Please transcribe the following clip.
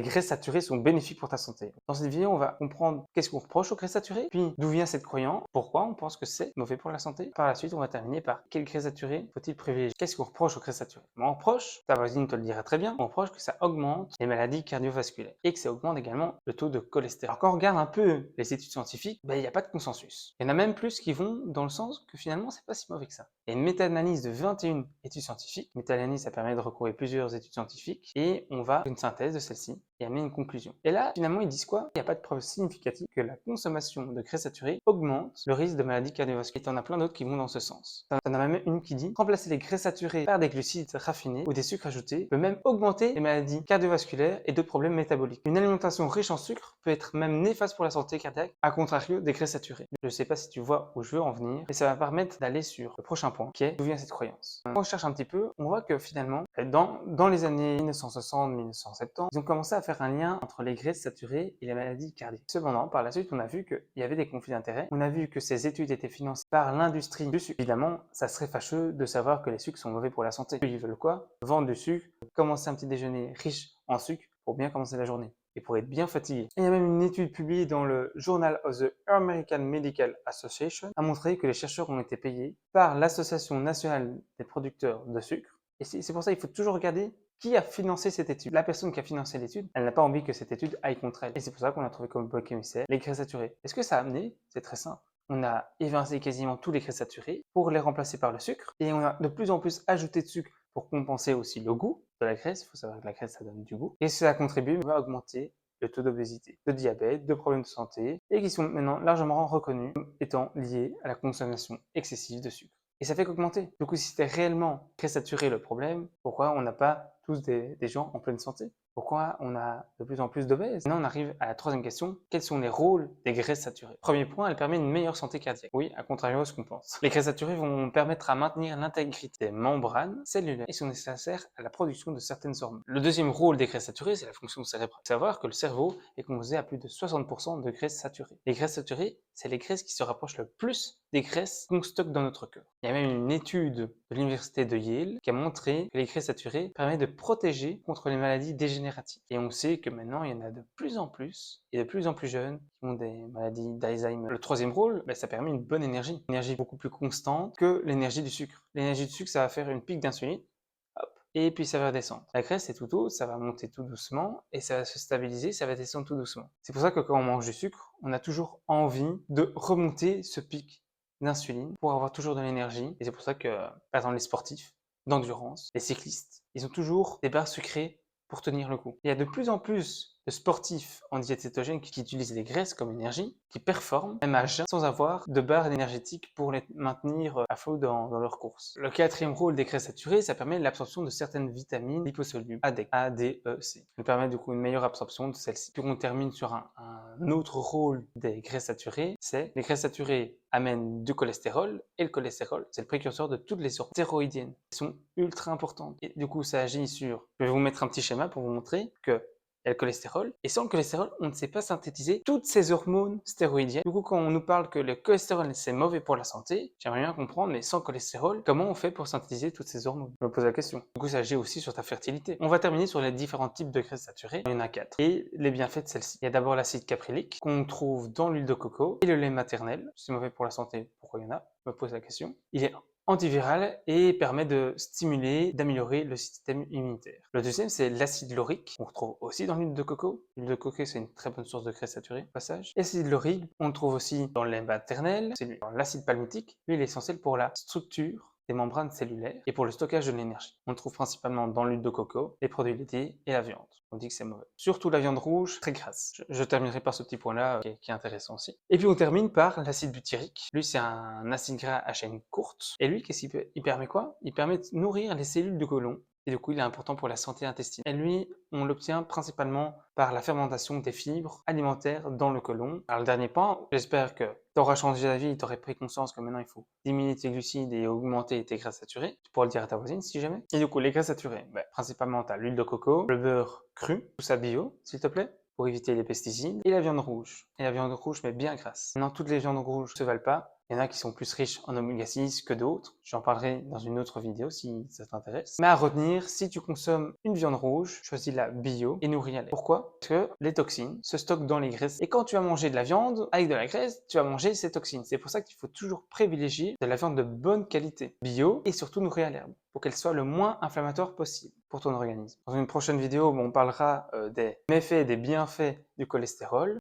Les graisses saturées sont bénéfiques pour ta santé. Dans cette vidéo, on va comprendre qu'est-ce qu'on reproche aux graisses saturées, puis d'où vient cette croyance, pourquoi on pense que c'est mauvais pour la santé. Par la suite, on va terminer par quelles graisses saturées faut-il privilégier. Qu'est-ce qu'on reproche aux graisses saturées? On reproche, ta voisine te le dira très bien, on reproche que ça augmente les maladies cardiovasculaires et que ça augmente également le taux de cholestérol. Alors quand on regarde un peu les études scientifiques, il n'y a pas de consensus. Il y en a même plus qui vont dans le sens que finalement, c'est pas si mauvais que ça. Il y a une méta-analyse de 21 études scientifiques. Méta-analyse, ça permet de recourir plusieurs études scientifiques et on va faire une synthèse de celle-ci et amener une conclusion. Et là, finalement, ils disent quoi? Il n'y a pas de preuve significative que la consommation de graisses saturées augmente le risque de maladies cardiovasculaires. Et t'en as plein d'autres qui vont dans ce sens. T'en as même une qui dit remplacer les graisses saturées par des glucides raffinés ou des sucres ajoutés peut même augmenter les maladies cardiovasculaires et d'autres problèmes métaboliques. Une alimentation riche en sucre peut être même néfaste pour la santé cardiaque, à contrario des graisses saturées. Je ne sais pas si tu vois où je veux en venir, et ça va permettre d'aller sur le prochain point, qui est d'où vient cette croyance. Quand on cherche un petit peu, on voit que finalement, dans les années 1960-1970, ils ont commencé à faire un lien entre les graisses saturées et les maladies cardiaques. Cependant, par la suite, on a vu qu'il y avait des conflits d'intérêts. On a vu que ces études étaient financées par l'industrie du sucre. Évidemment, ça serait fâcheux de savoir que les sucres sont mauvais pour la santé. Ils veulent quoi? Vendre du sucre, commencer un petit déjeuner riche en sucre pour bien commencer la journée et pour être bien fatigué. Et il y a même une étude publiée dans le Journal of the American Medical Association a montré que les chercheurs ont été payés par l'Association nationale des producteurs de sucre. Et c'est pour ça qu'il faut toujours regarder qui a financé cette étude. La personne qui a financé l'étude, elle n'a pas envie que cette étude aille contre elle. Et c'est pour ça qu'on a trouvé comme bouc émissaire les graisses saturées. Est-ce que ça a amené? C'est très simple. On a évincé quasiment tous les graisses saturées pour les remplacer par le sucre. Et on a de plus en plus ajouté de sucre pour compenser aussi le goût de la graisse. Il faut savoir que la graisse, ça donne du goût. Et ça contribue à augmenter le taux d'obésité, de diabète, de problèmes de santé, et qui sont maintenant largement reconnus comme étant liés à la consommation excessive de sucre. Et ça fait qu'augmenter. Du coup, si c'était réellement très saturé le problème, pourquoi on n'a pas tous des gens en pleine santé? Pourquoi on a de plus en plus d'obèses? Maintenant, on arrive à la troisième question. Quels sont les rôles des graisses saturées? Premier point, elles permettent une meilleure santé cardiaque. Oui, à contrario de ce qu'on pense. Les graisses saturées vont permettre à maintenir l'intégrité des membranes cellulaires et sont nécessaires à la production de certaines hormones. Le deuxième rôle des graisses saturées, c'est la fonction cérébrale. Il faut savoir que le cerveau est composé à plus de 60% de graisses saturées. Les graisses saturées, c'est les graisses qui se rapprochent le plus des graisses qu'on stocke dans notre cœur. Il y a même une étude de l'université de Yale qui a montré que les graisses saturées permettent de protéger contre les maladies dégénératives. Et on sait que maintenant, il y en a de plus en plus et de plus en plus jeunes qui ont des maladies d'Alzheimer. Le troisième rôle, ça permet une bonne énergie. Une énergie beaucoup plus constante que l'énergie du sucre. L'énergie du sucre, ça va faire une pique d'insuline. Et puis ça va descendre. La graisse, c'est tout haut, ça va monter tout doucement et ça va se stabiliser, ça va descendre tout doucement. C'est pour ça que quand on mange du sucre, on a toujours envie de remonter ce pic d'insuline pour avoir toujours de l'énergie. Et c'est pour ça que, par exemple, les sportifs d'endurance, les cyclistes, ils ont toujours des barres sucrées pour tenir le coup. Il y a de plus en plus de sportifs en diète cétogène qui utilisent les graisses comme énergie, qui performent même à jeun sans avoir de barres énergétiques pour les maintenir à flot dans leur course. Le quatrième rôle des graisses saturées, ça permet l'absorption de certaines vitamines liposolubles, A, D, E, C. Ça permet du coup une meilleure absorption de celles-ci. Puis on termine sur un autre rôle des graisses saturées, c'est les graisses saturées amènent du cholestérol et le cholestérol, c'est le précurseur de toutes les hormones stéroïdiennes. Elles sont ultra importantes. Et du coup, ça agit sur... Je vais vous mettre un petit schéma pour vous montrer que il y a le cholestérol. Et sans le cholestérol, on ne sait pas synthétiser toutes ces hormones stéroïdiennes. Du coup, quand on nous parle que le cholestérol, c'est mauvais pour la santé, j'aimerais bien comprendre, mais sans cholestérol, comment on fait pour synthétiser toutes ces hormones? Je me pose la question. Du coup, ça agit aussi sur ta fertilité. On va terminer sur les différents types de graisses saturées. Il y en a 4. Et les bienfaits de celles-ci. Il y a d'abord l'acide caprylique, qu'on trouve dans l'huile de coco, et le lait maternel. C'est mauvais pour la santé. Pourquoi il y en a? Je me pose la question. Il est antiviral et permet de stimuler, d'améliorer le système immunitaire. Le deuxième, c'est l'acide laurique, qu'on retrouve aussi dans l'huile de coco. L'huile de coco, c'est une très bonne source de graisse saturée, au passage. L'acide laurique, on le trouve aussi dans le lait maternel, c'est dans l'acide palmitique. Lui, il est essentiel pour la structure des membranes cellulaires et pour le stockage de l'énergie. On le trouve principalement dans l'huile de coco, les produits laitiers et la viande. On dit que c'est mauvais. Surtout la viande rouge, très grasse. Je terminerai par ce petit point-là qui est intéressant aussi. Et puis on termine par l'acide butyrique. Lui, c'est un acide gras à chaîne courte. Et lui, qu'est-ce qu'il fait? Il permet quoi? Il permet de nourrir les cellules du côlon. Et du coup, il est important pour la santé intestinale. Et lui, on l'obtient principalement par la fermentation des fibres alimentaires dans le côlon. Alors le dernier point, j'espère que tu auras changé d'avis, tu aurais pris conscience que maintenant il faut diminuer tes glucides et augmenter tes graisses saturées. Tu pourras le dire à ta voisine si jamais. Et du coup, les graisses saturées, principalement tu as l'huile de coco, le beurre cru, tout ça bio, s'il te plaît, pour éviter les pesticides, et la viande rouge. Et la viande rouge, mais bien grasse. Maintenant, toutes les viandes rouges ne se valent pas. Il y en a qui sont plus riches en oméga 6 que d'autres. J'en parlerai dans une autre vidéo si ça t'intéresse. Mais à retenir, si tu consommes une viande rouge, choisis la bio et nourris à l'air. Pourquoi? Parce que les toxines se stockent dans les graisses. Et quand tu vas manger de la viande avec de la graisse, tu vas manger ces toxines. C'est pour ça qu'il faut toujours privilégier de la viande de bonne qualité, bio et surtout nourrie à l'herbe, pour qu'elle soit le moins inflammatoire possible pour ton organisme. Dans une prochaine vidéo, on parlera des méfaits et des bienfaits du cholestérol.